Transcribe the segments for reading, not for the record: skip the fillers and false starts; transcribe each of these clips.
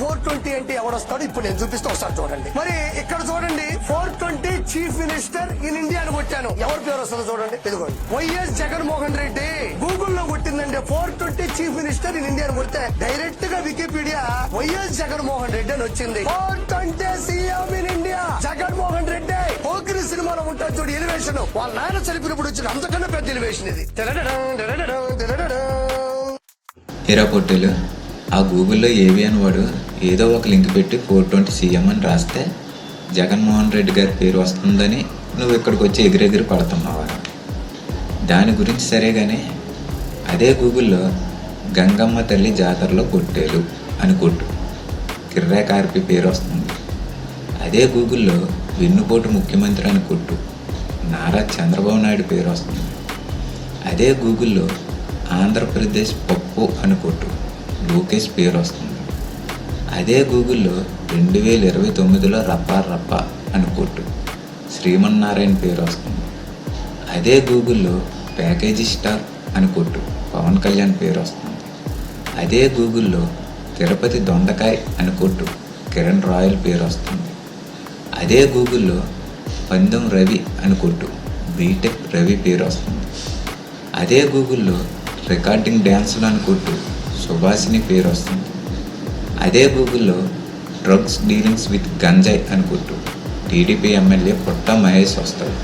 420 అంటే ఎవడొస్తాడు ఇప్పుడు నేను చూపిస్తే ఒకసారి చూడండి. మరి ఇక్కడ చూడండి 420 చీఫ్ మినిస్టర్ ఇన్ ఇండియా అని కొట్టాను. ఎవరి పేరు వస్తుందో చూడండి. ఇదిగోండి వైఎస్ జగన్మోహన్ రెడ్డి. గూగుల్లో కొట్టిందండి 420 చీఫ్ మినిస్టర్ ఇన్ ఇండియా అని కొడితే డైరెక్ట్ గా వికీపీడియా వైఎస్ జగన్మోహన్ రెడ్డి అని వచ్చింది. 420 CM in India Jaganmohan Reddy. Pokiri సినిమాలో ఉంటాడు చూడు ఎలివేషన్, వాళ్ళ నాయన చనిపోయినప్పుడు వచ్చిన అంతకన్నా పెద్ద ఎలివేషన్ ఇది. హీరా పొట్టేలు ఆ గూగుల్లో ఏవి అని వాడు ఏదో ఒక లింక్ పెట్టి 420 సీఎం అని రాస్తే జగన్మోహన్ రెడ్డి గారి పేరు వస్తుందని నువ్వు ఇక్కడికి వచ్చి ఎగిరెగిరి పడుతున్నావా? దాని గురించి సరే కానీ అదే గూగుల్లో గంగమ్మ తల్లి జాతరలో పొట్టేలు అని కొట్టు, కిర్రా కార్పి పేరు వస్తుంది. అదే గూగుల్లో వెన్నుపోటు ముఖ్యమంత్రి అని కొట్టు, నారా చంద్రబాబు నాయుడు పేరు వస్తుంది. అదే గూగుల్లో ఆంధ్రప్రదేశ్ పప్పు అని కొట్టు, లోకేష్ పేరు వస్తుంది. అదే గూగుల్లో 2029లో రప్పా రప్పా అని కొట్టు, శ్రీమన్నారాయణ పేరు వస్తుంది. అదే గూగుల్లో ప్యాకేజీ స్టార్ అని కొట్టు, పవన్ కళ్యాణ్ పేరు వస్తుంది. అదే గూగుల్లో తిరుపతి దొండకాయ అని కొట్టు, కిరణ్ రాయల్ పేరు వస్తుంది. అదే గూగుల్లో పందెం రవి అని కొట్టు, బీటెక్ రవి పేరు వస్తుంది. అదే గూగుల్లో రికార్డింగ్ డ్యాన్సులు అని కొట్టు, సుభాషిని పేరు వస్తుంది. అదే గూగుల్లో డ్రగ్స్ డీలింగ్స్ విత్ గంజాయ్ అని కొట్టు, టీడీపీ ఎమ్మెల్యే పుట్ట మహేష్ వస్తాడు.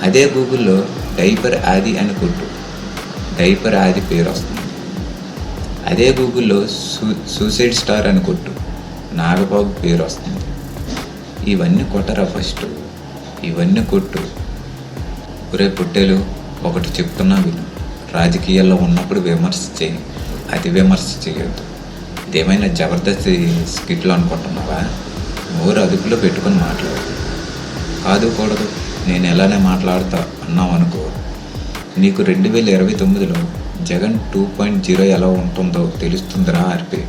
అదే గూగుల్లో డైపర్ ఆది అని కొట్టు, డైపర్ ఆది పేరు వస్తుంది. అదే గూగుల్లో సూసైడ్ స్టార్ అని కొట్టు, నాగబాబు పేరు వస్తుంది. ఇవన్నీ కొట్టరా ఫస్ట్, ఇవన్నీ కొట్టు. ఒరే పుట్టేలు ఒకటి చెప్తున్నా విను, రాజకీయాల్లో ఉన్నప్పుడు విమర్శ చేయి, అతి విమర్శ చేయొద్దు. ఇదేమైనా జబర్దస్త్ స్కిట్లు అనుకుంటున్నావా? నోరు అదుపులో పెట్టుకుని మాట్లాడు. కాదు కూడదు నేను ఎలానే మాట్లాడతా అన్నావు అనుకో, నీకు 2029లో జగన్ 2.0 ఎలా ఉంటుందో తెలుస్తుందిరా ఆర్పి.